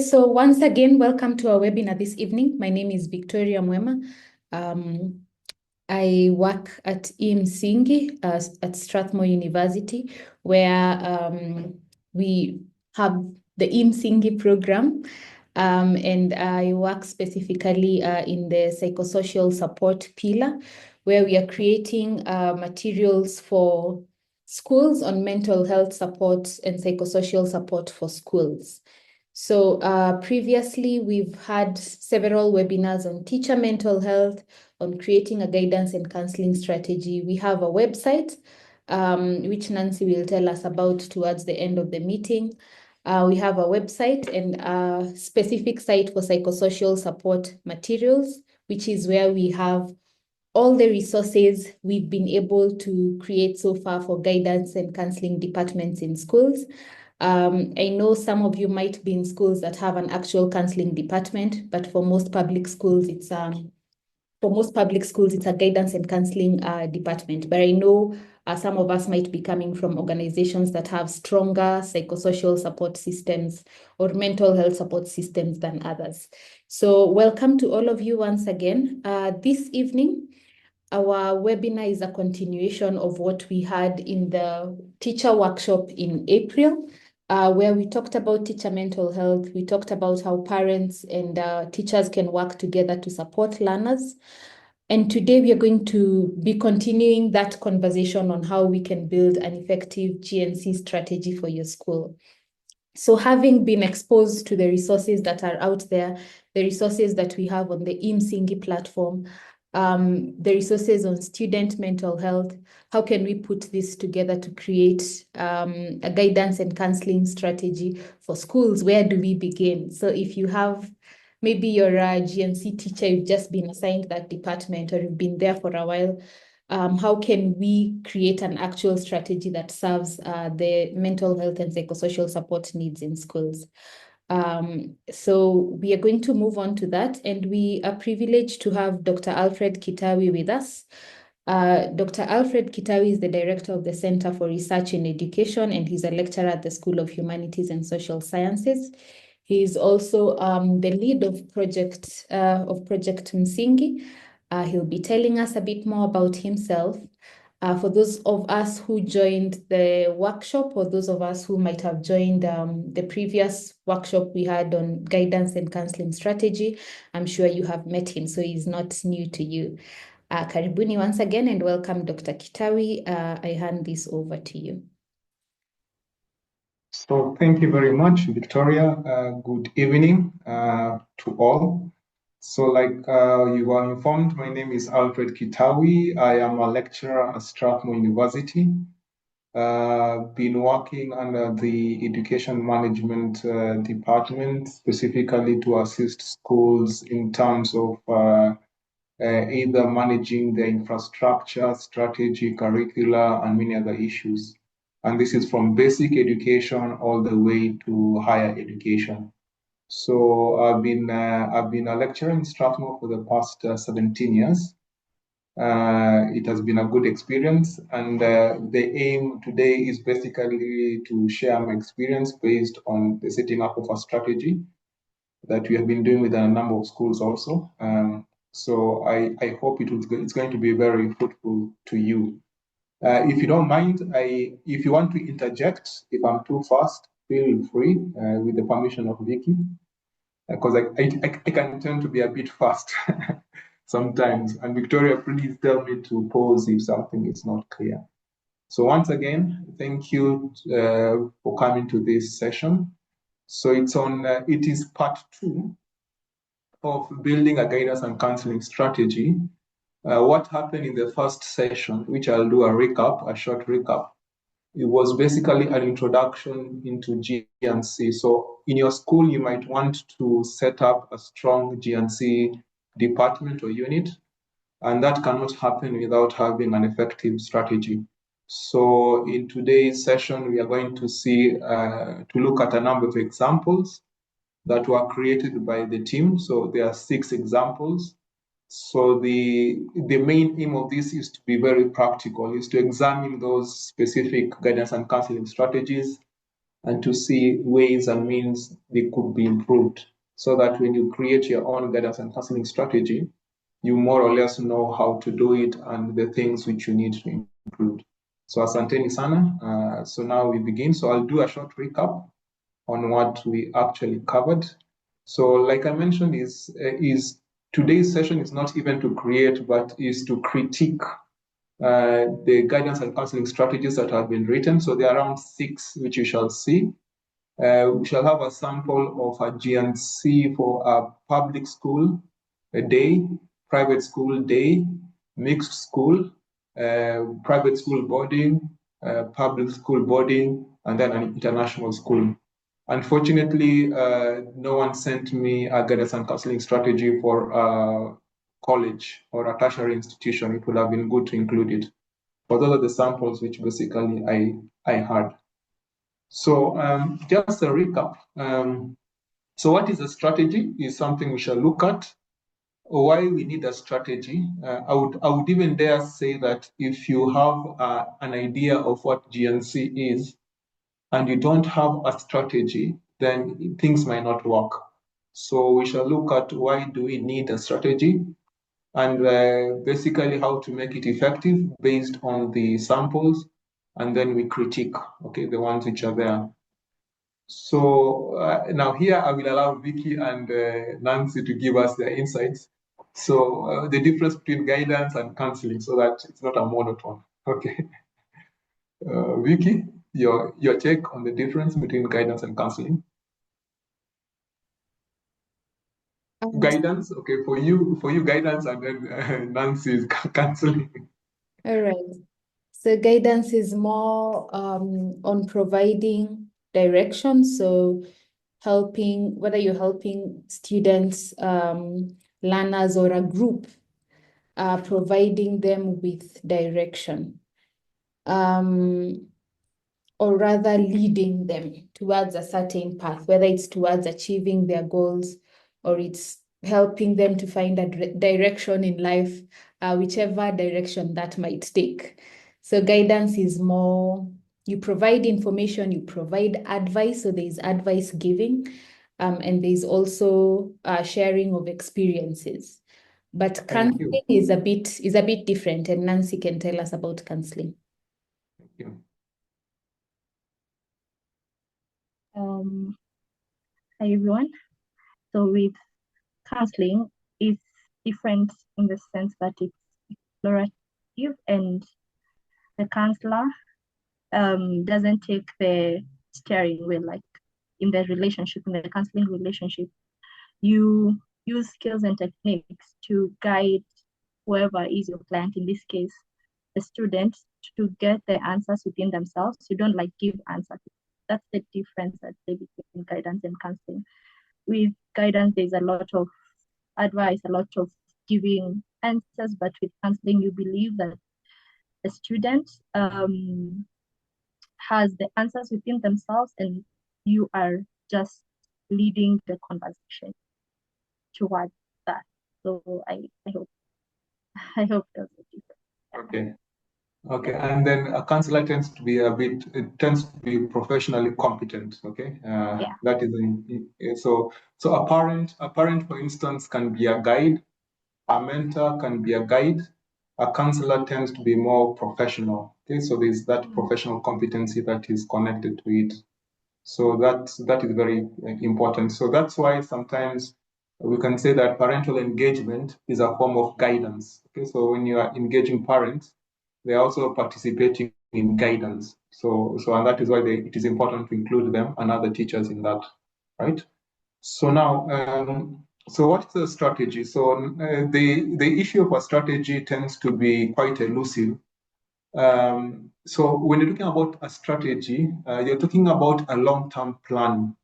So once again, welcome to our webinar this evening. My name is Victoria Mwema. I work at eMsingi at Strathmore University, where we have the eMsingi program, and I work specifically in the psychosocial support pillar, where we are creating materials for schools on mental health support and psychosocial support for schools. So previously, we've had several webinars on teacher mental health, on creating a guidance and counseling strategy. We have a website, which Nancy will tell us about towards the end of the meeting. We have a website and a specific site for psychosocial support materials, which is where we have all the resources we've been able to create so far for guidance and counseling departments in schools. I know some of you might be in schools that have an actual counseling department, but for most public schools, it's a guidance and counseling department. But I know some of us might be coming from organizations that have stronger psychosocial support systems or mental health support systems than others. So welcome to all of you once again. This evening, our webinar is a continuation of what we had in the teacher workshop in April, where we talked about teacher mental health. We talked about how parents and teachers can work together to support learners. And today we are going to be continuing that conversation on how we can build an effective GNC strategy for your school. So having been exposed to the resources that are out there, the resources that we have on the eMsingi platform, the resources on student mental health, how can we put this together to create a guidance and counseling strategy for schools? Where do we begin? So if you have, maybe you're a GNC teacher, you've just been assigned that department or you've been there for a while, how can we create an actual strategy that serves the mental health and psychosocial support needs in schools? So we are going to move on to that, and we are privileged to have Dr. Alfred Kitawi with us. Dr. Alfred Kitawi is the director of the Center for Research in Education, and he's a lecturer at the School of Humanities and Social Sciences. He is also the lead of Project Msingi. He'll be telling us a bit more about himself. For those of us who joined the workshop, or those of us who might have joined the previous workshop we had on guidance and counseling strategy, I'm sure you have met him, so he's not new to you. Karibuni once again and welcome, Dr. Kitawi. I hand this over to you. So thank you very much, Victoria. Good evening to all. So like you are informed, my name is Alfred Kitawi. I am a lecturer at Strathmore University. Been working under the Education Management Department, specifically to assist schools in terms of either managing their infrastructure, strategy, curricula, and many other issues. And this is from basic education all the way to higher education. So I've been a lecturer in Strathmore for the past 17 years. It has been a good experience, and the aim today is basically to share my experience based on the setting up of a strategy that we have been doing with a number of schools also. So I hope it's going to be very fruitful to you. If you don't mind, if you want to interject, if I'm too fast, feel free with the permission of Vicky, because I can tend to be a bit fast sometimes. And Victoria, please tell me to pause if something is not clear. So once again, thank you for coming to this session. So it is part 2 of building a guidance and counseling strategy. What happened in the first session, which I'll do a short recap, it was basically an introduction into GNC. So in your school, you might want to set up a strong GNC department or unit, and that cannot happen without having an effective strategy. So in today's session, we are going to look at a number of examples that were created by the team. So there are 6 examples. So the main aim of this is to be very practical, is to examine those specific guidance and counseling strategies and to see ways and means they could be improved, so that when you create your own guidance and counseling strategy, you more or less know how to do it and the things which you need to include. So asanteni sana. So now we begin. So I'll do a short recap on what we actually covered. So like I mentioned, is today's session is not even to create, but is to critique the guidance and counseling strategies that have been written. So there are around 6, which you shall see. We shall have a sample of a GNC for a public school a day, private school day, mixed school, private school boarding, public school boarding, and then an international school. Unfortunately, no one sent me a guidance and counseling strategy for a college or a tertiary institution. It would have been good to include it. But those are the samples which basically I had. So just a recap. So what is a strategy is something we shall look at. Why we need a strategy. I would even dare say that if you have an idea of what GNC is and you don't have a strategy, then things might not work. So we shall look at why do we need a strategy, and basically how to make it effective based on the samples, and then we critique, okay, the ones which are there. So now here I will allow Vicky and Nancy to give us their insights. So the difference between guidance and counseling, so that it's not a monotone. Okay. Vicky, your take on the difference between guidance and counseling. Guidance, okay, for you guidance, and then Nancy is counseling. All right. So guidance is more on providing direction. So helping, whether you're helping students, learners, or a group, providing them with direction. Or rather leading them towards a certain path, whether it's towards achieving their goals or it's helping them to find a direction in life, whichever direction that might take. So guidance is more, you provide information, you provide advice, so there's advice giving, and there's also sharing of experiences. But counseling is a bit different, and Nancy can tell us about counseling. Thank you. Hi everyone. So with counseling, it's different in the sense that it's explorative, and the counselor doesn't take the steering wheel, like in the relationship, in the counseling relationship. You use skills and techniques to guide whoever is your client, in this case, the student, to get the answers within themselves. You don't like give answers. That's the difference that they between guidance and counseling. With guidance, there's a lot of advice, a lot of giving answers, but with counseling, you believe that the student has the answers within themselves, and you are just leading the conversation towards that. So I hope that's the difference. Okay. Okay, and then a counselor tends to be professionally competent. Okay, Yeah. that is so. So a parent, for instance, can be a guide. A mentor can be a guide. A counselor tends to be more professional. Okay, so there's that professional competency that is connected to it. So that is very important. So that's why sometimes we can say that parental engagement is a form of guidance. Okay, so when you are engaging parents, they are also participating in guidance. So and that is why it is important to include them and other teachers in that, right? So now, so what's the strategy? So the issue of a strategy tends to be quite elusive. So when you're talking about a strategy, you're talking about a long-term plan.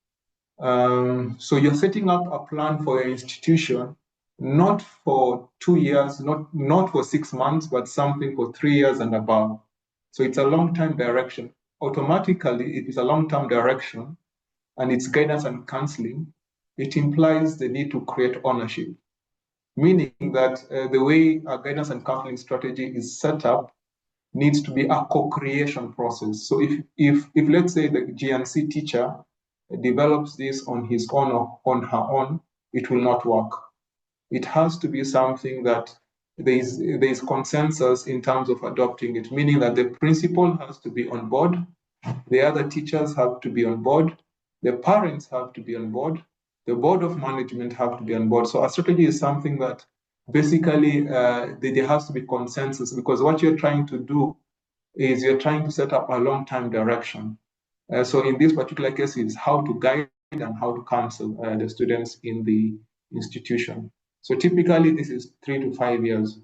So you're setting up a plan for your institution, not for 2 years, not for 6 months, but something for 3 years and above. So it's a long-term direction. Automatically, it is a long-term direction, and it's guidance and counseling. It implies the need to create ownership, meaning that the way a guidance and counseling strategy is set up, needs to be a co-creation process. So if let's say the GNC teacher develops this on his own or on her own, it will not work. It has to be something that there is consensus in terms of adopting it, meaning that the principal has to be on board, the other teachers have to be on board, the parents have to be on board, the board of management have to be on board. So a strategy is something that basically there has to be consensus, because what you're trying to do is you're trying to set up a long-term direction. So in this particular case, it's how to guide and how to counsel the students in the institution. So typically, this is 3 to 5 years.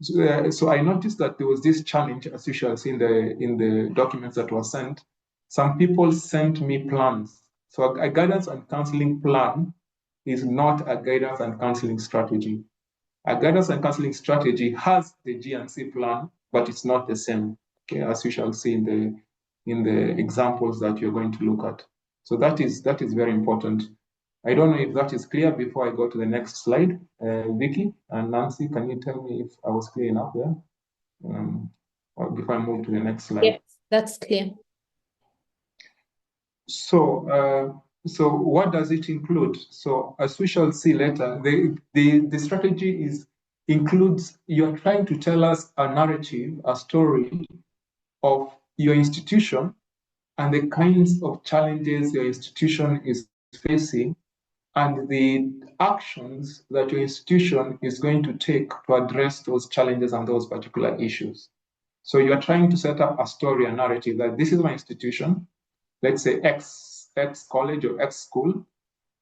So I noticed that there was this challenge, as you shall see in the documents that were sent. Some people sent me plans. So a guidance and counseling plan is not a guidance and counseling strategy. A guidance and counseling strategy has the GNC plan, but it's not the same, okay, as you shall see in the examples that you're going to look at. So that is very important. I don't know if that is clear before I go to the next slide. Vicky and Nancy, can you tell me if I was clear enough there? Or before I move to the next slide. Yes, that's clear. So what does it include? So as we shall see later, the strategy includes, you're trying to tell us a narrative, a story of your institution and the kinds of challenges your institution is facing and the actions that your institution is going to take to address those challenges and those particular issues. So you're trying to set up a story, a narrative that this is my institution, let's say X college or X school.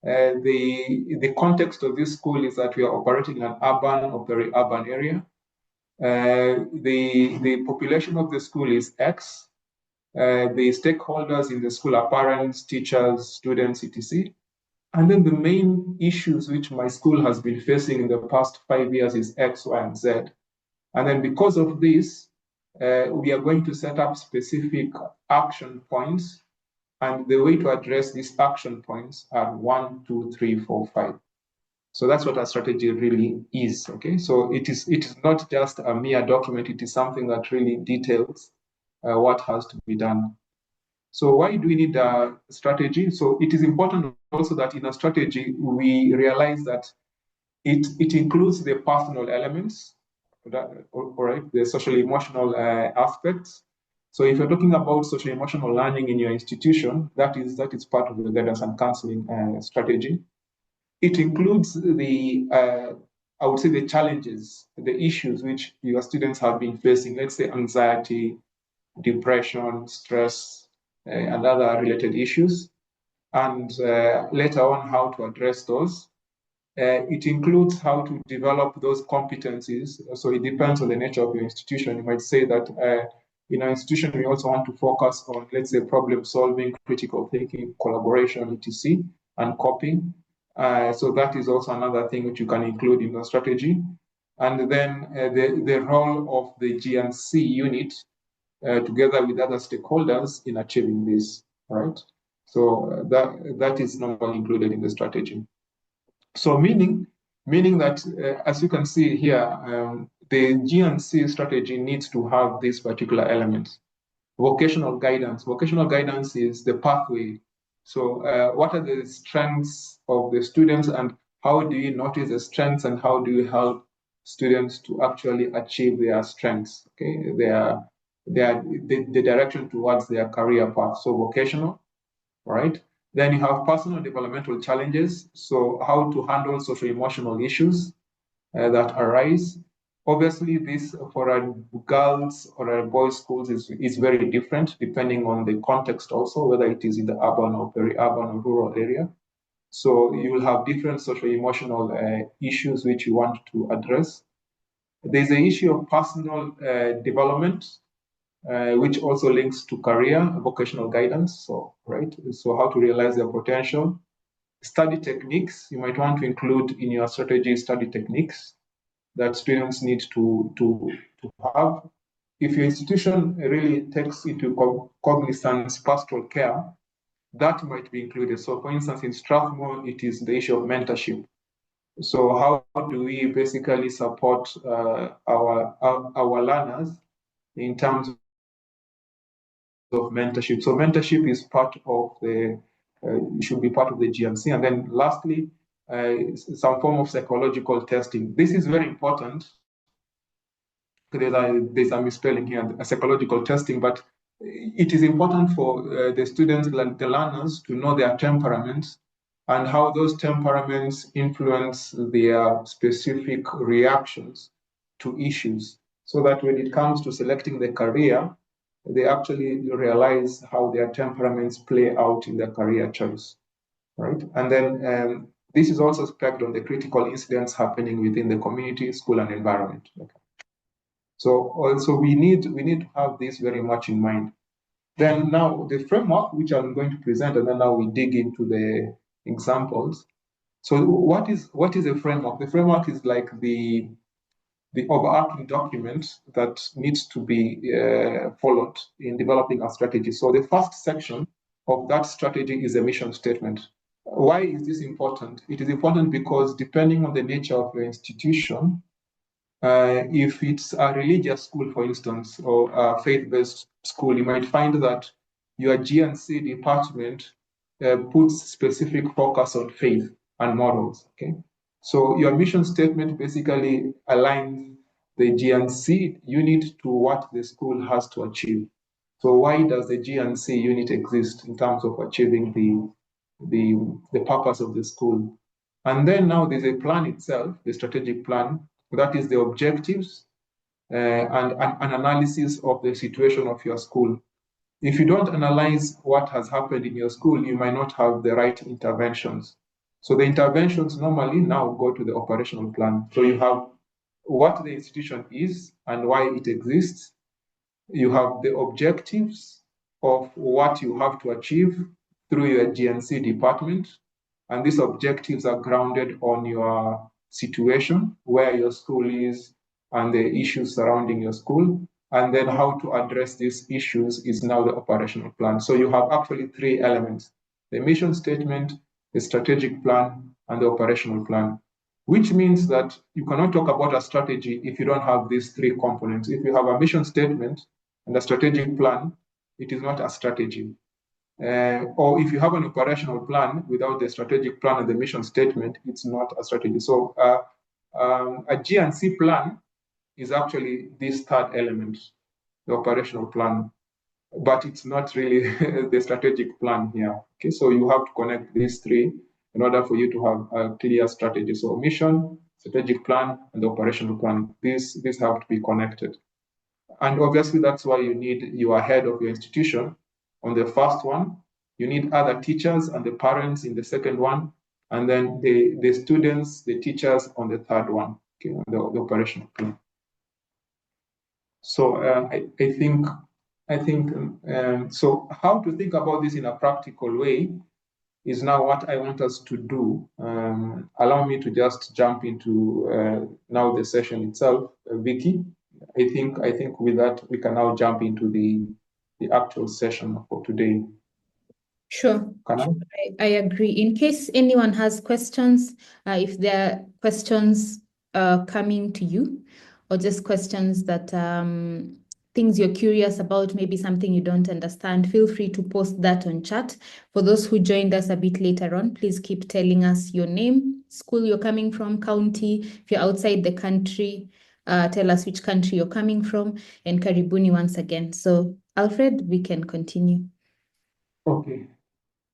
The context of this school is that we are operating in an urban or peri-urban area. The population of the school is X. The stakeholders in the school are parents, teachers, students, etc. And then the main issues which my school has been facing in the past 5 years is X, Y, and Z. And then because of this, we are going to set up specific action points. And the way to address these action points are 1, 2, 3, 4, 5. So that's what a strategy really is, okay? So it is not just a mere document, it is something that really details what has to be done. So why do we need a strategy? So it is important also that in a strategy, we realize that it includes the personal elements, all right, the social emotional aspects. So if you're talking about social emotional learning in your institution, that is part of the guidance and counseling strategy. It includes I would say the challenges, the issues which your students have been facing, let's say anxiety, depression, stress, and other related issues, and later on how to address those. It includes how to develop those competencies. So it depends on the nature of your institution. You might say that in our institution, we also want to focus on, let's say, problem solving, critical thinking, collaboration, etc., and coping. So that is also another thing which you can include in the strategy. And then the role of the GNC unit together with other stakeholders in achieving this, right? So that is normally included in the strategy. So meaning that, as you can see here, the GNC strategy needs to have these particular elements. Vocational guidance. Vocational guidance is the pathway. So what are the strengths of the students and how do you notice the strengths and how do you help students to actually achieve their strengths, okay? The direction towards their career path. So vocational, right? Then you have personal developmental challenges. So how to handle social emotional issues that arise. Obviously, this for a girls or a boys' schools is very different depending on the context also, whether it is in the urban or peri-urban or rural area. So you will have different social emotional issues which you want to address. There's the issue of personal development, which also links to career, vocational guidance. So, right, so how to realize their potential. Study techniques, you might want to include in your strategy study techniques that students need to have. If your institution really takes into cognizance pastoral care, that might be included. So for instance, in Strathmore, it is the issue of mentorship. So how do we basically support our learners in terms of mentorship. So mentorship is part of the, should be part of the GNC. And then lastly, some form of psychological testing. This is very important. There's a misspelling here, a psychological testing, but it is important for the students, the learners, to know their temperaments and how those temperaments influence their specific reactions to issues, so that when it comes to selecting the career, they actually realize how their temperaments play out in their career choice, right? And then this is also specced on the critical incidents happening within the community, school, and environment. Okay. So also we need to have this very much in mind. Then now the framework, which I'm going to present, and then now we dig into the examples. So what is a framework? The framework is like the overarching document that needs to be followed in developing a strategy. So the first section of that strategy is a mission statement. Why is this important? It is important because depending on the nature of your institution, if it's a religious school, for instance, or a faith-based school, you might find that your G&C department puts specific focus on faith and morals, okay? So your mission statement basically aligns the G&C unit to what the school has to achieve. So why does the G&C unit exist in terms of achieving the purpose of the school? And then now there's a plan itself, the strategic plan, that is the objectives and an analysis of the situation of your school. If you don't analyze what has happened in your school, you might not have the right interventions. So the interventions normally now go to the operational plan. So you have what the institution is and why it exists. You have the objectives of what you have to achieve through your G&C department. And these objectives are grounded on your situation, where your school is, and the issues surrounding your school. And then how to address these issues is now the operational plan. So you have actually three elements: the mission statement, the strategic plan, and the operational plan, which means that you cannot talk about a strategy if you don't have these three components. If you have a mission statement and a strategic plan, it is not a strategy. Or if you have an operational plan without the strategic plan and the mission statement, it's not a strategy. So a G&C plan is actually this third element, the operational plan, but it's not really the strategic plan here. Okay, so you have to connect these three in order for you to have a clear strategy. So mission, strategic plan, and the operational plan, these have to be connected. And obviously that's why you need your head of your institution on the first one. You need other teachers and the parents in the second one, and then the students, the teachers on the third one, okay, on the operational plan. So I think so how to think about this in a practical way is now what I want us to do. Allow me to just jump into now the session itself, Vicky. I think with that we can now jump into the actual session for today. Sure. I agree. In case anyone has questions, if there are questions coming to you, or just questions that things you're curious about, maybe something you don't understand, feel free to post that on chat. For those who joined us a bit later on, please keep telling us your name, school you're coming from, county. If you're outside the country, tell us which country you're coming from, and karibuni once again. So Alfred, we can continue. Okay,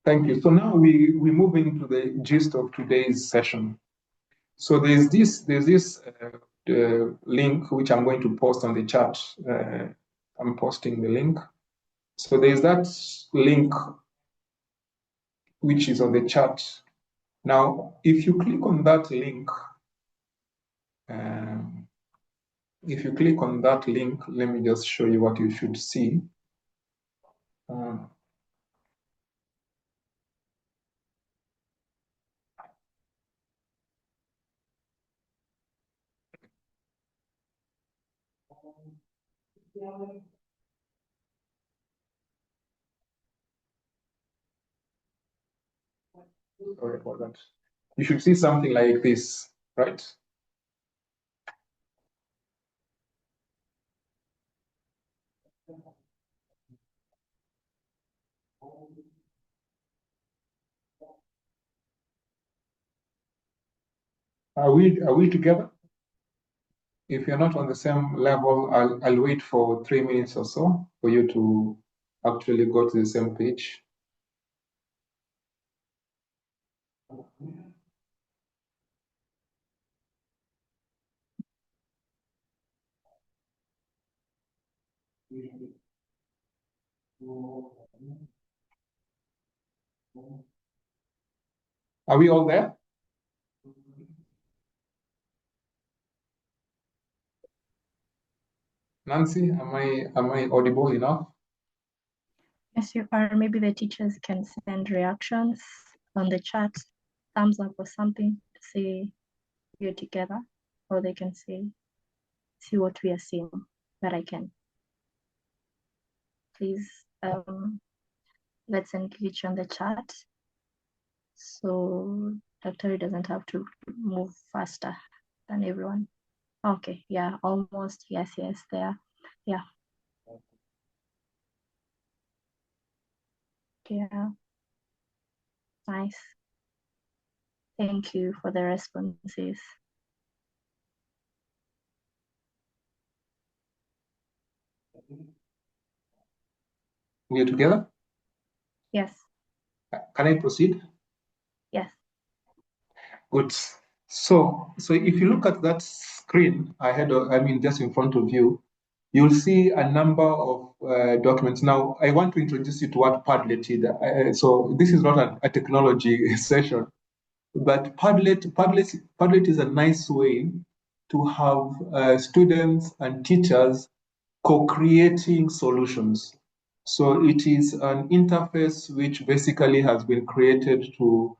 thank you. So now we move into the gist of today's session. So there's this link which I'm going to post on the chat. I'm posting the link. So there's that link which is on the chat. Now, if you click on that link, let me just show you what you should see. Sorry about that. You should see something like this, right? Are we together? If you're not on the same level, I'll wait for 3 minutes or so for you to actually go to the same page. Are we all there? Nancy, am I audible enough? Yes, you are. Maybe the teachers can send reactions on the chat, thumbs up or something to say we're together, or they can say, see what we are seeing, that I can. Please, let's engage on the chat so Dr. doesn't have to move faster than everyone. Okay, yeah, almost. Yes, there. Yeah. Yeah. Nice. Thank you for the responses. We are together? Yes. Can I proceed? Yes. Good. So if you look at that screen just in front of you, you'll see a number of documents. Now, I want to introduce you to what Padlet is. So this is not a technology session, but Padlet is a nice way to have students and teachers co-creating solutions. So it is an interface which basically has been created to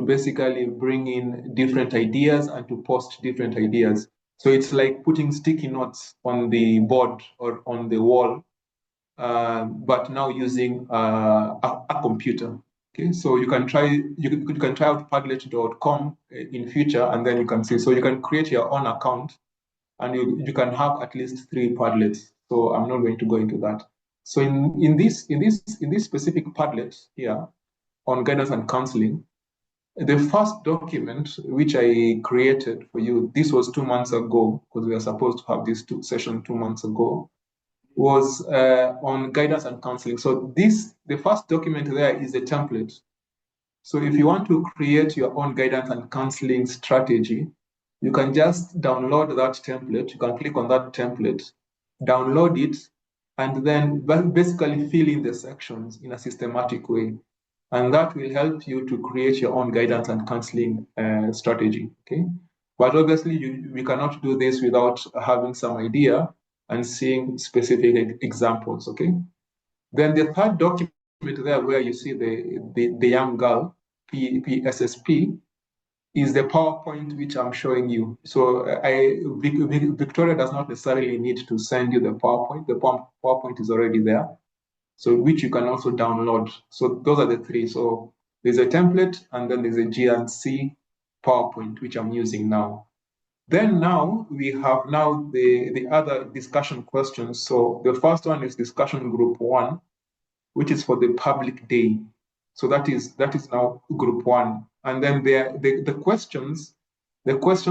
basically bring in different ideas and to post different ideas. So it's like putting sticky notes on the board or on the wall, but now using a computer. Okay, so you can try out Padlet.com in future, and then you can see. So you can create your own account, and you can have at least 3 Padlets. So I'm not going to go into that. So in this specific Padlet here on guidance and counseling, the first document which I created for you, this was 2 months ago, because we were supposed to have this session 2 months ago, was on guidance and counseling. So the first document there is a template. So if you want to create your own guidance and counseling strategy, you can just download that template. You can click on that template, download it, and then basically fill in the sections in a systematic way. And that will help you to create your own guidance and counseling strategy. Okay, but obviously we cannot do this without having some idea and seeing specific examples. Okay, then the third document there where you see the young girl, PSSP, is the PowerPoint which I'm showing you. So Victoria does not necessarily need to send you the PowerPoint. The PowerPoint is already there, so which you can also download. So those are the 3. So there's a template, and then there's a GNC PowerPoint, which I'm using now. Then now we have the other discussion questions. So the first one is discussion group 1, which is for the public day. So that is now group 1. And then the questions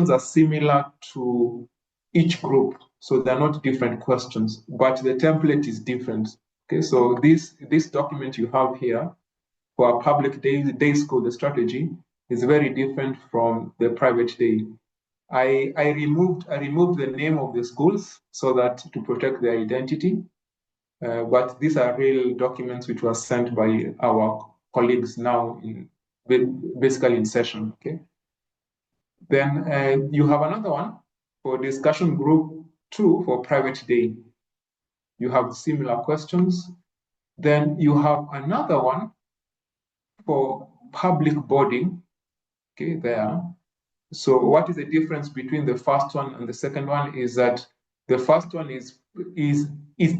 are similar to each group. So they're not different questions, but the template is different. Okay, so this document you have here for a public day school, the strategy is very different from the private day. I removed the name of the schools so that to protect their identity. But these are real documents which were sent by our colleagues now basically in session. Okay. Then you have another one for discussion group 2 for private day. You have similar questions. Then you have another one for public body. Okay, there. So what is the difference between the first one and the second one is that the first one is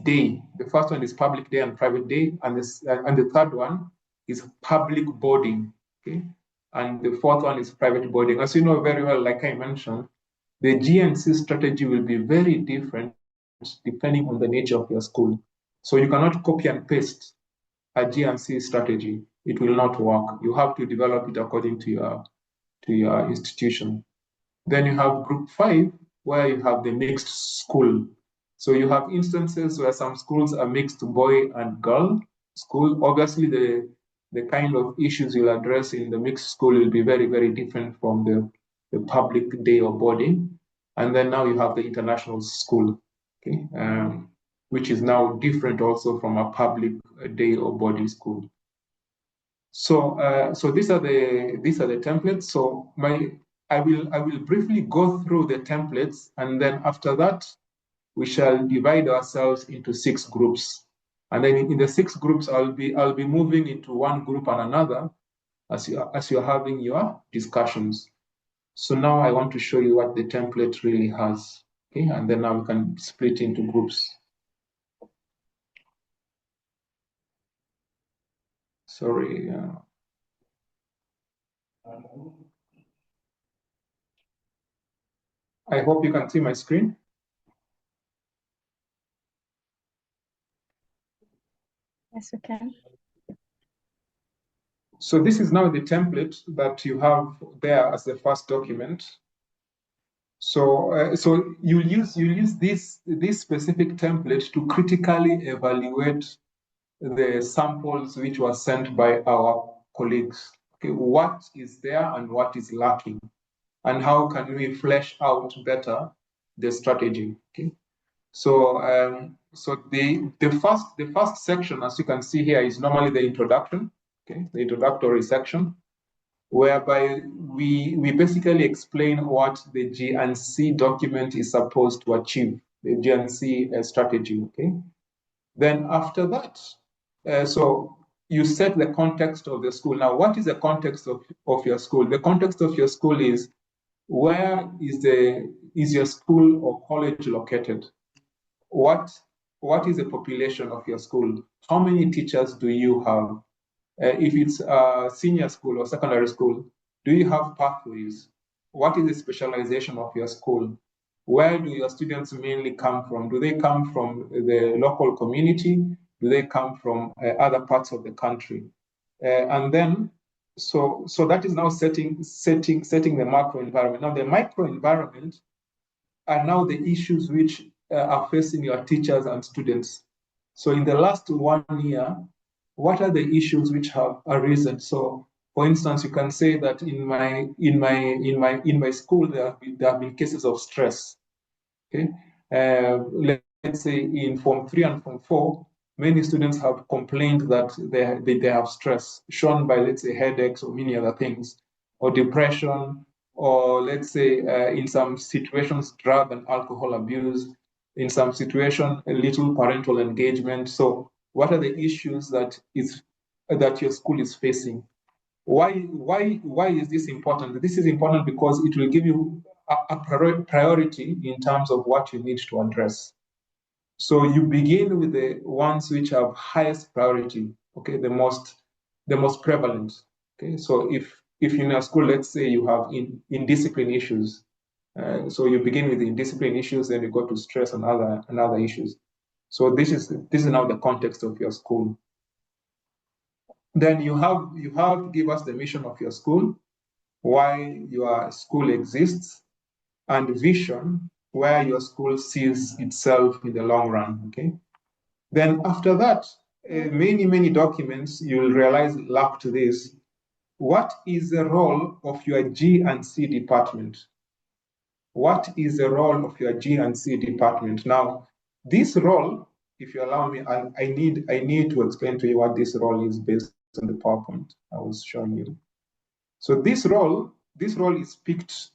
day. The first one is public day and private day, and the third one is public boarding. Okay, and the fourth one is private boarding. As you know very well, like I mentioned, the GNC strategy will be very different depending on the nature of your school. So you cannot copy and paste a GNC strategy. It will not work. You have to develop it according to your institution. Then you have group 5, where you have the mixed school. So you have instances where some schools are mixed boy and girl school. Obviously, the kind of issues you'll address in the mixed school will be very, very different from the public day or boarding. And then now you have the international school, okay, which is now different also from a public day or boarding school. So these are the templates. So I will briefly go through the templates, and then after that we shall divide ourselves into 6 groups. And then in the 6 groups, I'll be moving into one group and another as you're having your discussions. So now I want to show you what the template really has. Okay, and then now we can split into groups. Sorry. I hope you can see my screen. Yes, we can. So this is now the template that you have there as the first document. So you'll use this specific template to critically evaluate the samples which were sent by our colleagues. Okay, what is there and what is lacking, and how can we flesh out better the strategy? Okay, so the first section, as you can see here, is normally the introduction. Okay, the introductory section, whereby we basically explain what the G&C document is supposed to achieve, the G&C strategy. Okay, then after that, so you set the context of the school. Now, what is the context of your school? The context of your school is, where is your school or college located? What is the population of your school? How many teachers do you have? If it's a senior school or secondary school, do you have pathways? What is the specialization of your school? Where do your students mainly come from? Do they come from the local community? Do they come from other parts of the country? And then, so that is now setting the macro environment. Now, the micro environment are now the issues which are facing your teachers and students. So in the last 1 year, what are the issues which have arisen? So, for instance, you can say that in my school there have been cases of stress. Okay, let's say in Form 3 and Form 4, many students have complained that they have stress shown by, let's say, headaches or many other things, or depression, or let's say in some situations, drug and alcohol abuse, in some situation, a little parental engagement. So what are the issues that your school is facing? Why is this important? This is important because it will give you a priority in terms of what you need to address. So you begin with the ones which have highest priority, okay, the most prevalent. Okay, so if in a school, let's say you have indiscipline issues, so you begin with the indiscipline issues, then you go to stress and other issues. So this is now the context of your school. Then you have to give us the mission of your school, why your school exists, and vision, where your school sees itself in the long run. Okay. Then after that, many documents you will realize lack to this. What is the role of your G&C department? What is the role of your G&C department? Now, this role, if you allow me, I need to explain to you what this role is based on the PowerPoint I was showing you. So this role is picked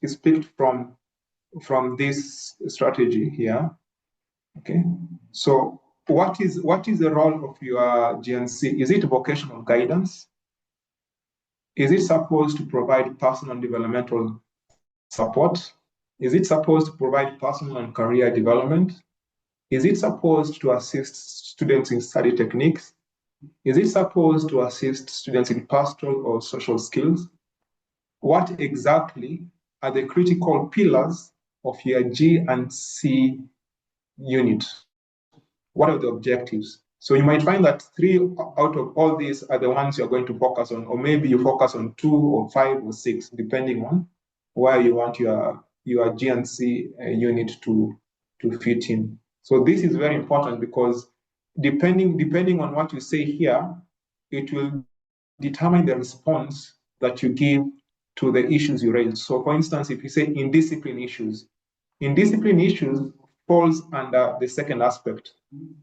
from this strategy here. Okay. So what is the role of your G&C? Is it vocational guidance? Is it supposed to provide personal and developmental support? Is it supposed to provide personal and career development? Is it supposed to assist students in study techniques? Is it supposed to assist students in pastoral or social skills? What exactly are the critical pillars of your G&C unit? What are the objectives? So you might find that 3 out of all these are the ones you're going to focus on, or maybe you focus on 2 or 5 or 6, depending on where you want your your GNC unit to fit in. So this is very important because depending on what you say here, it will determine the response that you give to the issues you raise. So for instance, if you say indiscipline issues falls under the second aspect,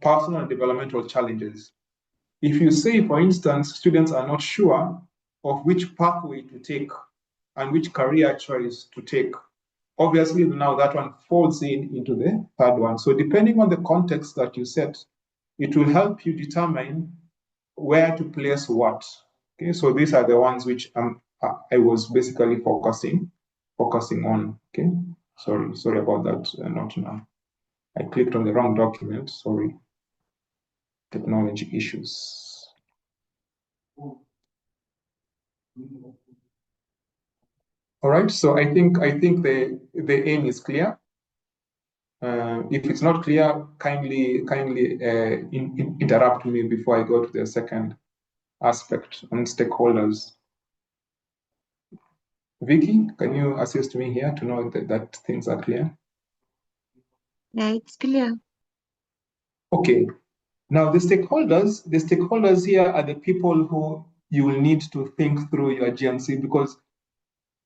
personal and developmental challenges. If you say, for instance, students are not sure of which pathway to take and which career choice to take, obviously now that one falls into the third one. So depending on the context that you set, it will help you determine where to place what. Okay, so these are the ones which I was basically focusing on. Okay, sorry about that. Not now. I clicked on the wrong document. Sorry. Technology issues. All right. So I think the aim is clear. If it's not clear, kindly interrupt me before I go to the second aspect on stakeholders. Vicky, can you assist me here to know that things are clear? Yeah, it's clear. Okay. Now the stakeholders here are the people who you will need to think through your GNC, because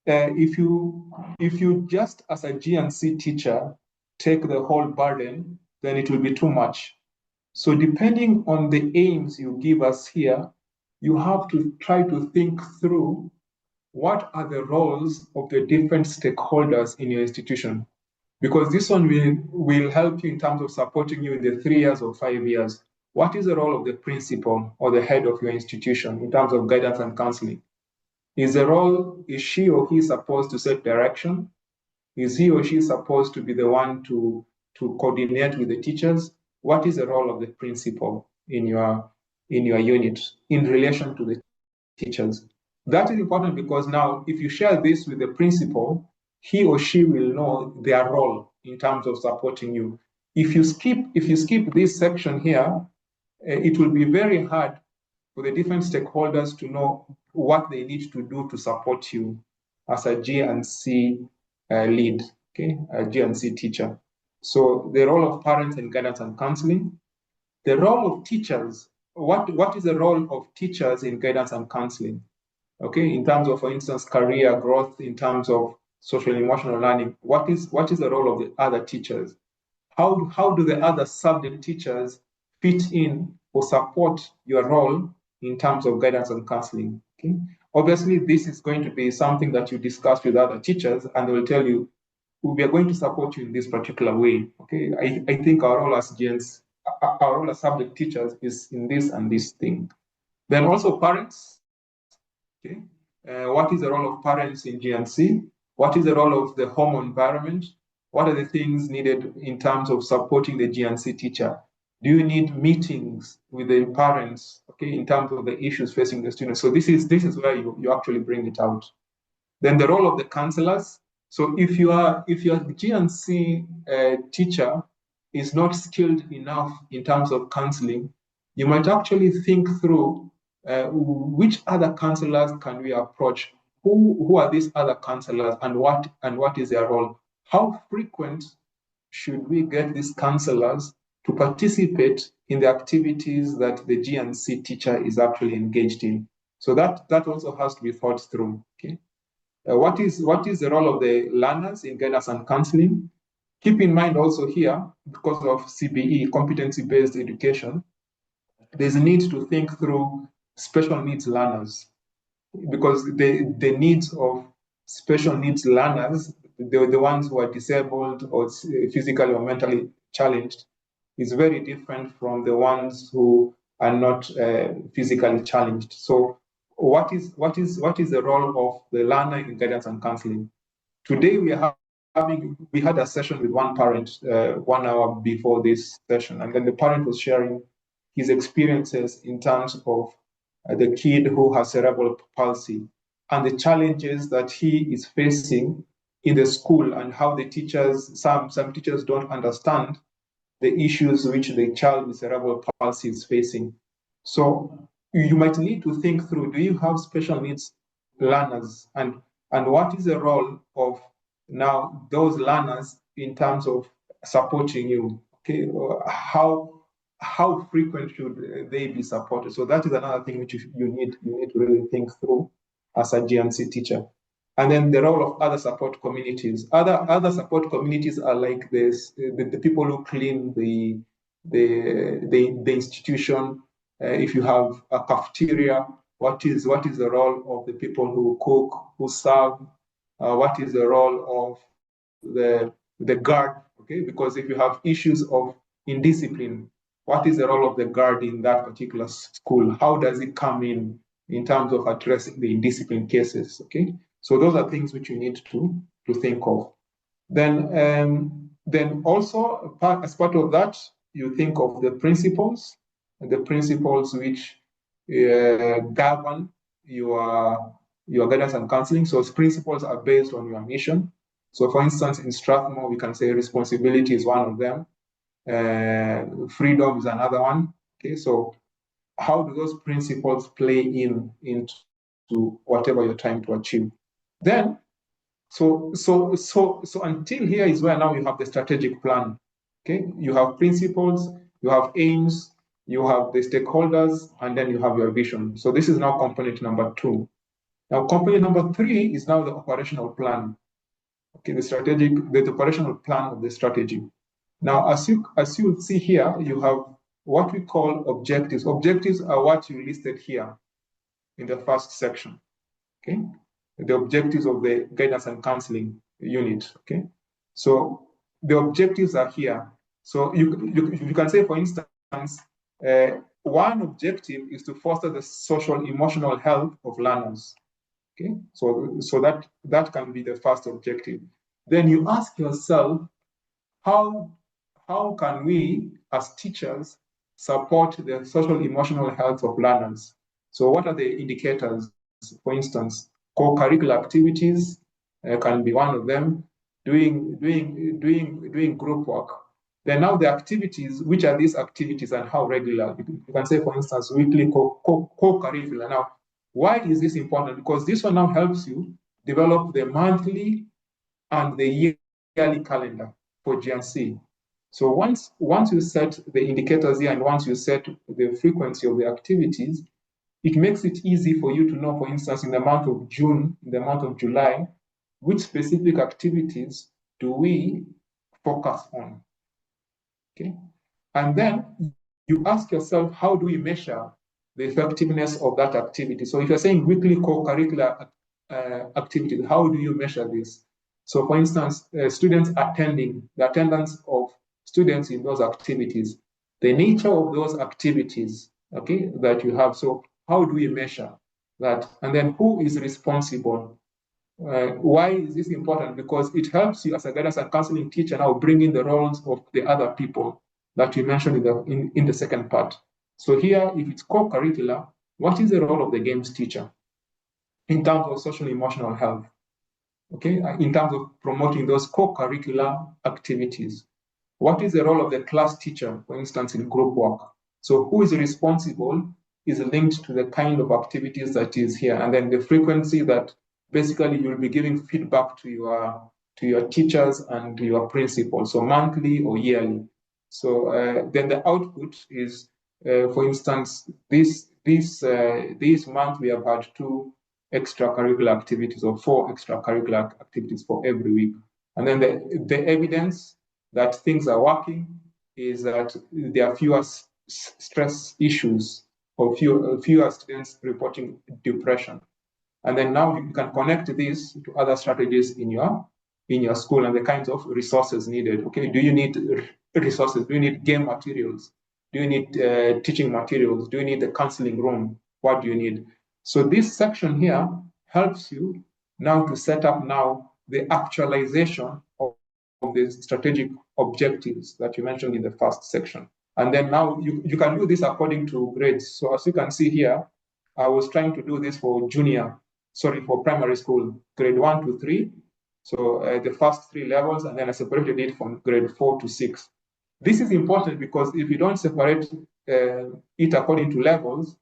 if you just as a GNC teacher take the whole burden, then it will be too much. So depending on the aims you give us here, you have to try to think through what are the roles of the different stakeholders in your institution. Because this one will help you in terms of supporting you in the 3 years or 5 years. What is the role of the principal or the head of your institution in terms of guidance and counseling? Is she or he supposed to set direction? Is he or she supposed to be the one to coordinate with the teachers? What is the role of the principal in your unit in relation to the teachers? That is important because now if you share this with the principal, he or she will know their role in terms of supporting you. If you skip this section here, it will be very hard for the different stakeholders to know what they need to do to support you as a G&C lead, okay, a G&C teacher. So the role of parents in guidance and counseling, the role of teachers, what is the role of teachers in guidance and counseling? Okay, in terms of, for instance, career growth, in terms of social and emotional learning, what is the role of the other teachers? How do the other subject teachers fit in or support your role in terms of guidance and counseling? Okay? Obviously, this is going to be something that you discuss with other teachers, and they will tell you, we are going to support you in this particular way. Okay, I think our role as GNs, our role as subject teachers is in this and this thing. Then also parents. Okay, what is the role of parents in GNC? What is the role of the home environment? What are the things needed in terms of supporting the GNC teacher? Do you need meetings with the parents, okay, in terms of the issues facing the students? So this is where you actually bring it out. Then the role of the counselors. So if your GNC teacher is not skilled enough in terms of counseling, you might actually think through which other counselors can we approach? Who are these other counselors, and what is their role? How frequent should we get these counselors to participate in the activities that the GNC teacher is actually engaged in? So that also has to be thought through. Okay. What is the role of the learners in guidance and counseling? Keep in mind also here, because of CBE, competency-based education, there's a need to think through special needs learners, because the needs of special needs learners, the ones who are disabled or physically or mentally challenged, is very different from the ones who are not physically challenged. So what is the role of the learner in guidance and counseling? Today we had a session with one parent 1 hour before this session, and then the parent was sharing his experiences in terms of the kid who has cerebral palsy and the challenges that he is facing in the school, and how the teachers, some teachers don't understand the issues which the child with cerebral palsy is facing. So you might need to think through, do you have special needs learners, and what is the role of now those learners in terms of supporting you, okay, how frequent should they be supported? So that is another thing which you need to really think through as a GNC teacher. And then the role of other support communities. Other support communities are like this, the people who clean the institution. If you have a cafeteria, what is the role of the people who cook, who serve? What is the role of the guard? Okay, because if you have issues of indiscipline, what is the role of the guard in that particular school? How does it come in terms of addressing the indiscipline cases? Okay, so those are things which you need to think of. Then also as part of that, you think of the principles which govern your guidance and counseling. So principles are based on your mission. So for instance, in Strathmore, we can say responsibility is one of them. Freedom is another one. Okay, so how do those principles play into whatever you're trying to achieve? Then, so until here is where now you have the strategic plan. Okay, you have principles, you have aims, you have the stakeholders, and then you have your vision. So this is now component number 2. Now, component number 3 is now the operational plan. Okay, the operational plan of the strategy. Now, as you see here, you have what we call objectives. Objectives are what you listed here in the first section. Okay, the objectives of the guidance and counseling unit. Okay, so the objectives are here. So you can say, for instance, one objective is to foster the social emotional health of learners. Okay, so that can be the first objective. Then you ask yourself, how can we as teachers support the social emotional health of learners? So what are the indicators? For instance, co-curricular activities can be one of them. Doing group work. Then now the activities, which are these activities and how regular? You can say, for instance, weekly co-curricular. Now, why is this important? Because this one now helps you develop the monthly and the yearly calendar for GNC. So once you set the indicators here and once you set the frequency of the activities, it makes it easy for you to know, for instance, in the month of June, in the month of July, which specific activities do we focus on? Okay, and then you ask yourself, how do we measure the effectiveness of that activity? So if you're saying weekly co-curricular activities, how do you measure this? So for instance, students attending, the attendance of students in those activities, the nature of those activities, okay, that you have. So how do we measure that? And then who is responsible? Why is this important? Because it helps you as a guidance and counseling teacher now bring in the roles of the other people that you mentioned in the second part. So here, if it's co-curricular, what is the role of the games teacher in terms of social emotional health? Okay, in terms of promoting those co-curricular activities. What is the role of the class teacher, for instance, in group work? So who is responsible is linked to the kind of activities that is here, and then the frequency that basically you'll be giving feedback to your teachers and to your principals, so monthly or yearly. So then the output is, for instance, this month we have had 2 extracurricular activities or 4 extracurricular activities for every week. And then the evidence that things are working is that there are fewer stress issues or fewer students reporting depression. And then now you can connect this to other strategies in your school and the kinds of resources needed. Okay, do you need resources? Do you need game materials? Do you need teaching materials? Do you need a counseling room? What do you need? So this section here helps you now to set up now the actualization of the strategic objectives that you mentioned in the first section. And then now you can do this according to grades. So as you can see here, I was trying to do this for primary school, grade 1 to 3. So the first 3 levels, and then I separated it from grade 4 to 6. This is important because if you don't separate it according to levels,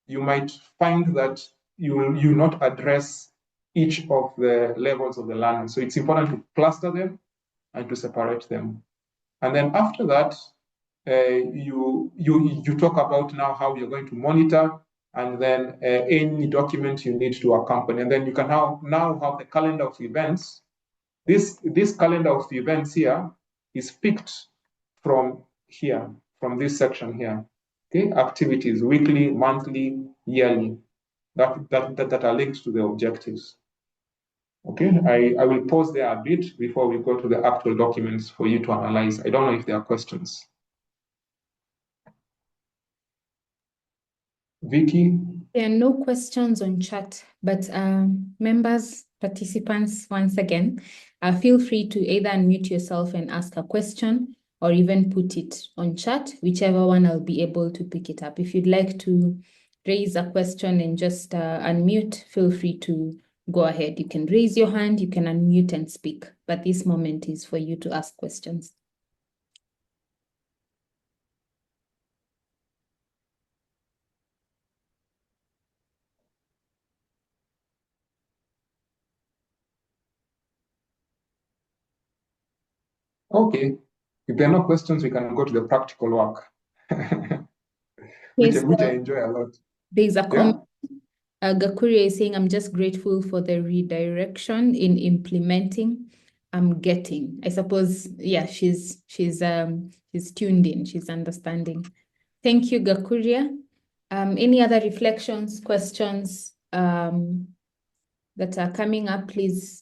you might find that you will not address each of the levels of the learning. So it's important to cluster them and to separate them. And then after that, you talk about now how you're going to monitor, and then any document you need to accompany. And then you can now have the calendar of events. This calendar of events here is picked from here, from this section here. Okay, activities, weekly, monthly, yearly, that are linked to the objectives. Okay, I will pause there a bit before we go to the actual documents for you to analyze. I don't know if there are questions. Vicky? There are no questions on chat, but members, participants, once again, feel free to either unmute yourself and ask a question or even put it on chat, whichever one I'll be able to pick it up. If you'd like to raise a question and just unmute, feel free to go ahead. You can raise your hand, you can unmute and speak, but this moment is for you to ask questions. Okay, if there are no questions, we can go to the practical work, Yes, which I enjoy a lot. There's a Yeah. comment. Gakuria is saying, I'm just grateful for the redirection in implementing. I'm getting. I suppose, yeah, she's tuned in, she's understanding. Thank you, Gakuria. Any other reflections, questions that are coming up, please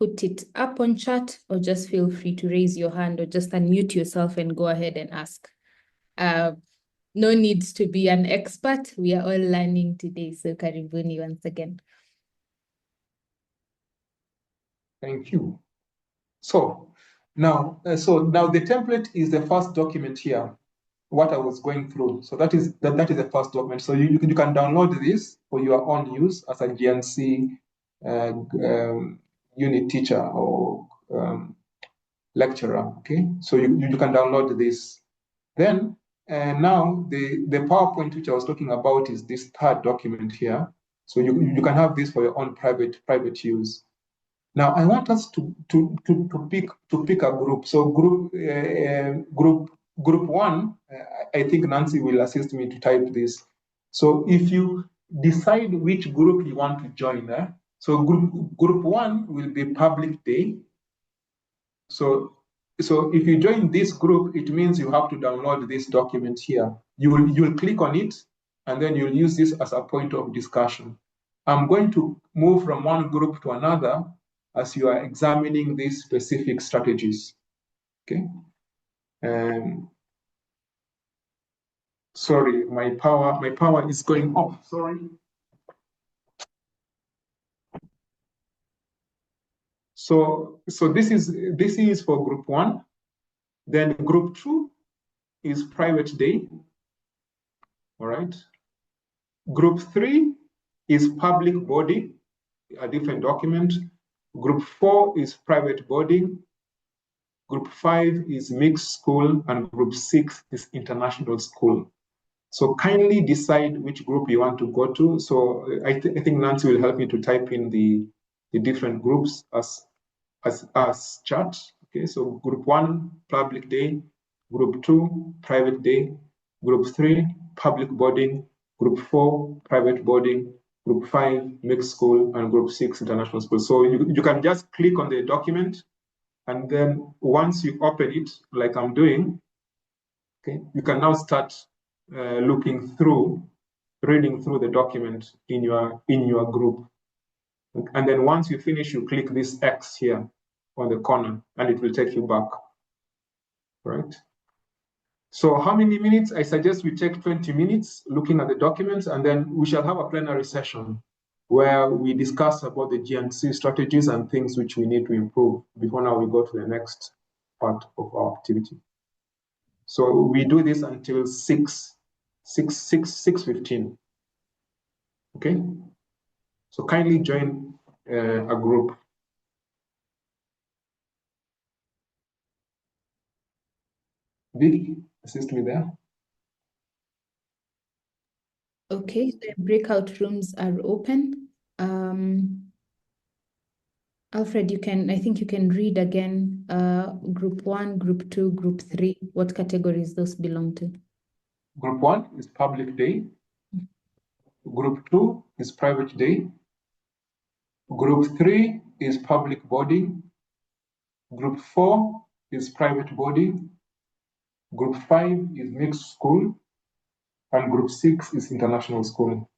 put it up on chat, or just feel free to raise your hand or just unmute yourself and go ahead and ask. No need to be an expert. We are all learning today. So karibuni once again. Thank you. So now the template is the first document here, what I was going through. So that is the first document. So you can download this for your own use as a GNC unit teacher or lecturer. Okay, so you can download this. Then now the PowerPoint which I was talking about is this third document here. So you can have this for your own private use. Now I want us to pick a group. So group one, I think Nancy will assist me to type this. So if you decide which group you want to join, so group one will be public day. So if you join this group, it means you have to download this document here. You'll click on it, and then you'll use this as a point of discussion. I'm going to move from one group to another as you are examining these specific strategies. Okay. Sorry, my power is going off. Sorry. So this is for group one. Then group two is private day. All right. Group three is public body, a different document. Group four is private boarding. Group five is mixed school, and group six is international school. So kindly decide which group you want to go to. So I think Nancy will help me to type in the different groups as chart. Okay, so group one, public day. Group two, private day. Group three, public boarding. Group four, private boarding. Group five, mixed school, and group six, international school. So you can just click on the document, and then once you open it, like I'm doing, okay, you can now start reading through the document in your group. And then once you finish, you click this X here on the corner, and it will take you back. Right? So how many minutes? I suggest we take 20 minutes looking at the documents, and then we shall have a plenary session where we discuss about the GNC strategies and things which we need to improve before now we go to the next part of our activity. So we do this until 6:15. Okay? So kindly join a group. Vicky, assist me there. Okay, the breakout rooms are open. Alfred, I think you can read again, group 1, group 2, group 3, what categories those belong to. Group 1 is public day. Group 2 is private day. Group 3 is public body. Group 4 is private body. Group 5 is mixed school. And group 6 is international school.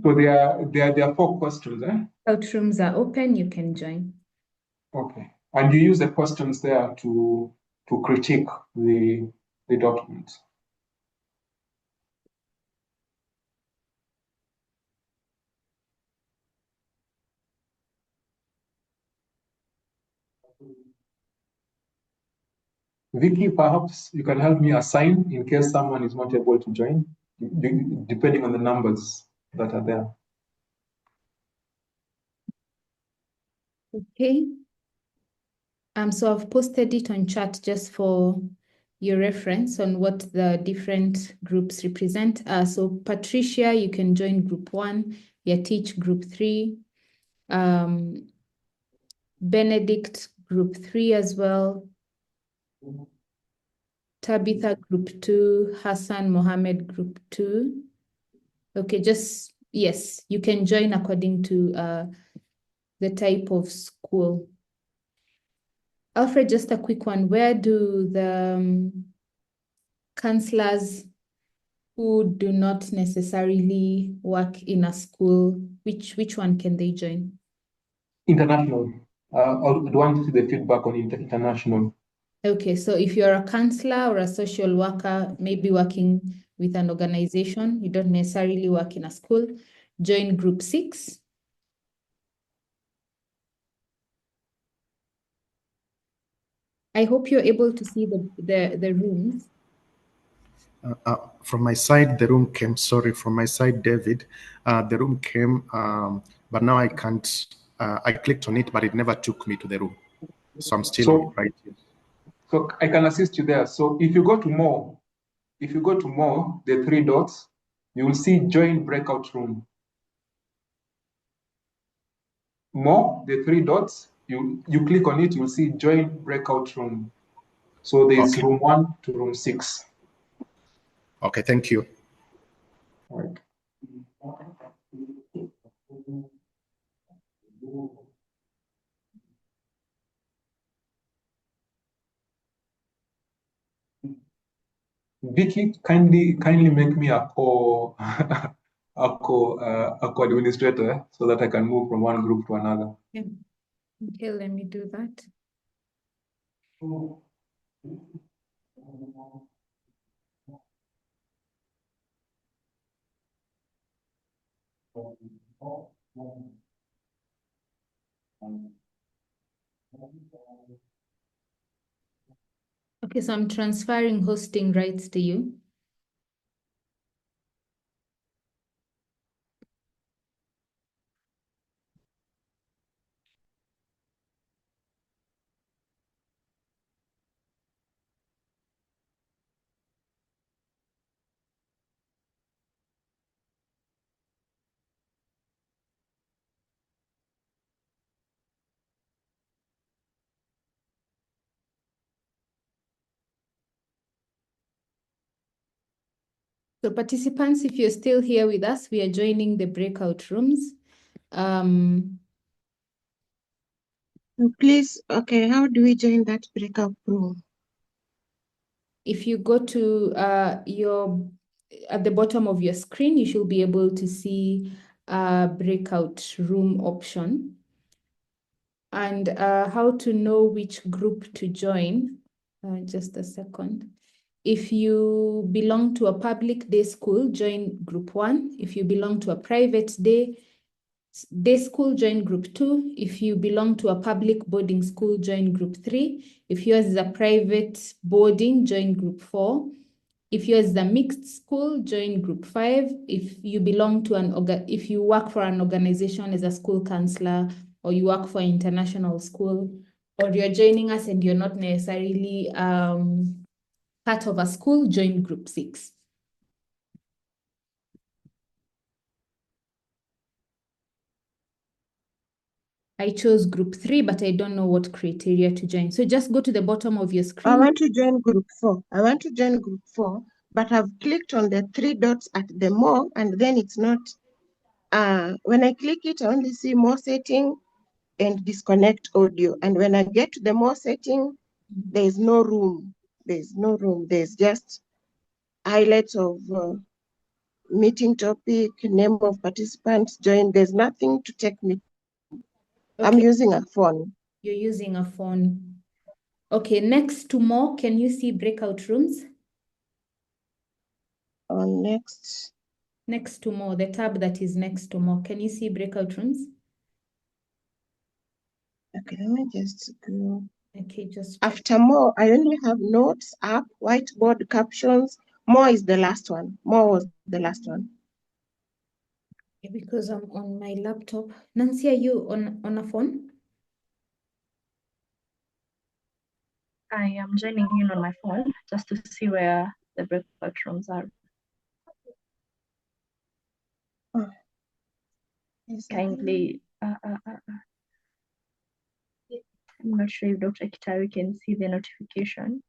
So there are 4 questions, eh? Out rooms are open, you can join. Okay. And you use the questions there to critique the documents. Vicky, perhaps you can help me assign in case someone is not able to join, depending on the numbers that are there. Okay. So I've posted it on chat just for your reference on what the different groups represent. So Patricia, you can join group 1, Yatich group 3, Benedict group 3 as well, Tabitha group 2, Hassan Mohammed group 2. Okay, yes, you can join according to the type of school. Alfred, just a quick one. Where do the counselors who do not necessarily work in a school, which one can they join? International. I would want to see the feedback on international. Okay, so if you're a counselor or a social worker, maybe working with an organization, you don't necessarily work in a school, join group 6. I hope you're able to see the rooms. From my side, the room came. Sorry, from my side, David, the room came, but now I can't. I clicked on it, but it never took me to the room. So I'm still right here. So I can assist you there. So if you go to more, the 3 dots, you will see join breakout room. More, the 3 dots, you click on it, you will see join breakout room. So there's room 1 to room 6. Okay, thank you. All right. Vicky, kindly make me a co administrator so that I can move from one group to another. Yeah. Okay, let me do that. Okay, so I'm transferring hosting rights to you. So participants, if you're still here with us, we are joining the breakout rooms. Please, okay, how do we join that breakout room? If you go to at the bottom of your screen, you should be able to see a breakout room option. And how to know which group to join, just a second. If you belong to a public day school, join group 1. If you belong to a private day school, join group 2. If you belong to a public boarding school, join group 3. If yours is a private boarding, join group 4. If yours is a mixed school, join group 5. If you belong to if you work for an organization as a school counselor, or you work for an international school, or you're joining us and you're not necessarily part of a school, join group 6. I chose group 3, but I don't know what criteria to join. So just go to the bottom of your I screen. want to join group 4. I want to join group 4, but I've clicked on the 3 dots at the more, and then it's not. When I click it, I only see more setting and disconnect audio. And when I get to the more setting, there is no room. There's no room. There's just highlights of meeting topic, name of participants, join. There's nothing to take me. I'm Okay, using a phone. you're using a phone. Okay, next to more, can you see breakout rooms? On next. Next to more, the tab that is next to more, can you see breakout rooms? Okay, let me just go. Okay, just check. After more, I only have notes, app, whiteboard, captions. More is the last one. More was the last one. Yeah, because I'm on my laptop. Nancy, are you on a phone? I am joining in on my phone just to see where the breakout rooms are. Yes, Kindly, I'm not sure if Dr. Kitawi can see the notification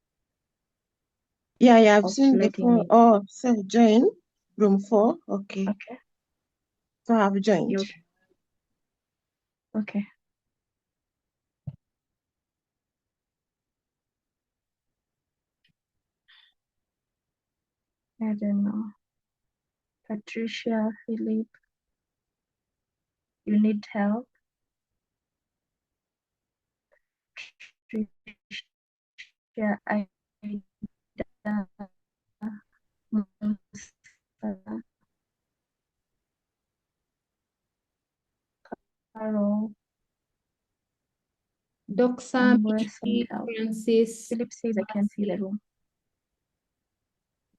yeah, I've of seen the letting phone. me. Oh, so join room 4. Okay. Okay, So I've joined. okay. I don't know. Patricia, Philip, you need help. Patricia, Carol, Doxa, some help. Francis. Philip says I can't see the room.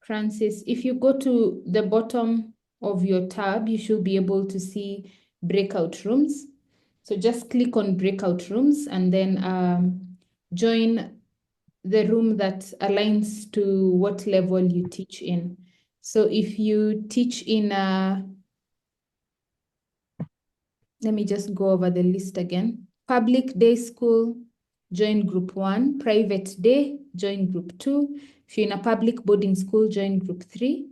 Francis, if you go to the bottom of your tab, you should be able to see breakout rooms. So just click on breakout rooms and then join the room that aligns to what level you teach in. So if you teach in let me just go over the list again. Public day school, join group 1. Private day, join group 2. If you're in a public boarding school, join group 3.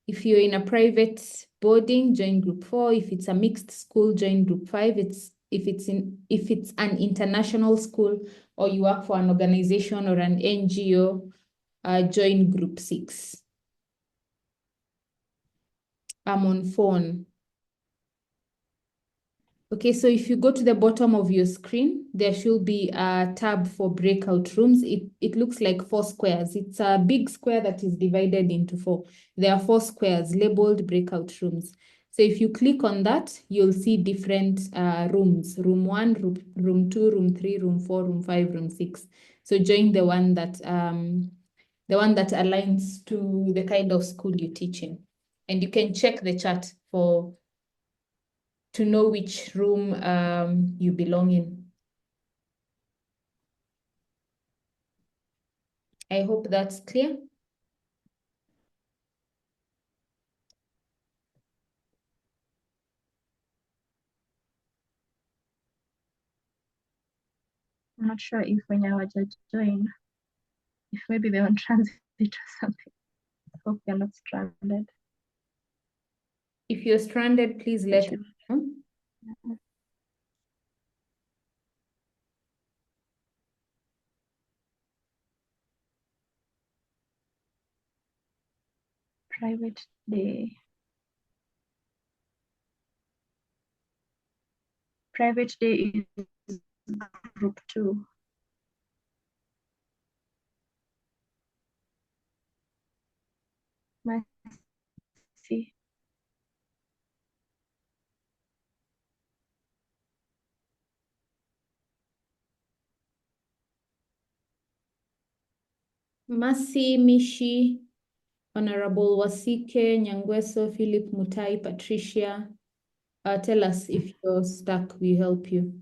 If you're in a private boarding, join group 4. If it's a mixed school, join group 5. If it's an international school or you work for an organization or an NGO, join group 6. I'm on phone. Okay, so if you go to the bottom of your screen, there should be a tab for breakout rooms. It looks like 4 squares. It's a big square that is divided into 4. There are 4 squares labeled breakout rooms. So if you click on that, you'll see different rooms. Room 1, room 2, room 3, room 4, room 5, room 6. So join the one that aligns to the kind of school you teach in. And you can check the chat to know which room you belong in. I hope that's clear. I'm not sure if when I was join, if maybe they're on transit or something. Hope they're not stranded. If you're stranded, please let me know. Private day. Private day is group 2. See. Masi, Mishi, Honorable Wasike, Nyangweso, Philip Mutai, Patricia. Tell us if you're stuck, we help you.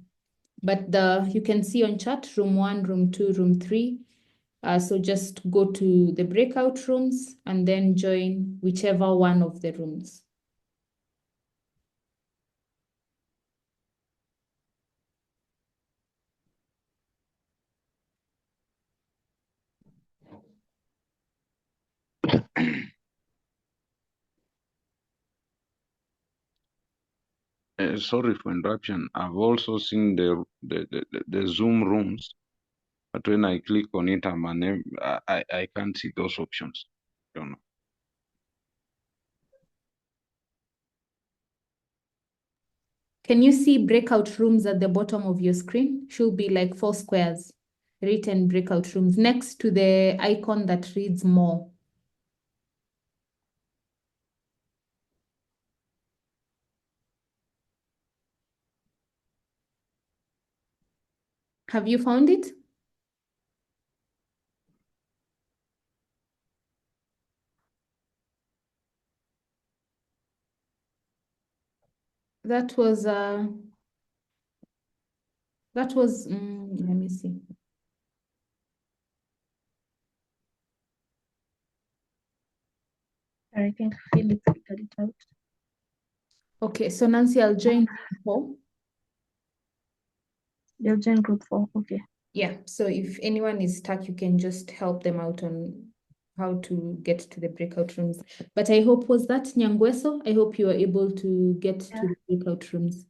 But you can see on chat room 1, room 2, room 3. So just go to the breakout rooms and then join whichever one of the rooms. Sorry for interruption. I've also seen the Zoom rooms, but when I click on it, I can't see those options. Don't know. Can you see breakout rooms at the bottom of your screen? Should be like 4 squares, written breakout rooms next to the icon that reads more. Have you found it? That was let me see. I think Felix figured it out. Okay, so Nancy, I'll join group 4. They'll join group 4. Okay. Yeah, so if anyone is stuck, you can just help them out on how to get to the breakout rooms. But I hope, was that Nyangweso? I hope you are able to get to the breakout rooms.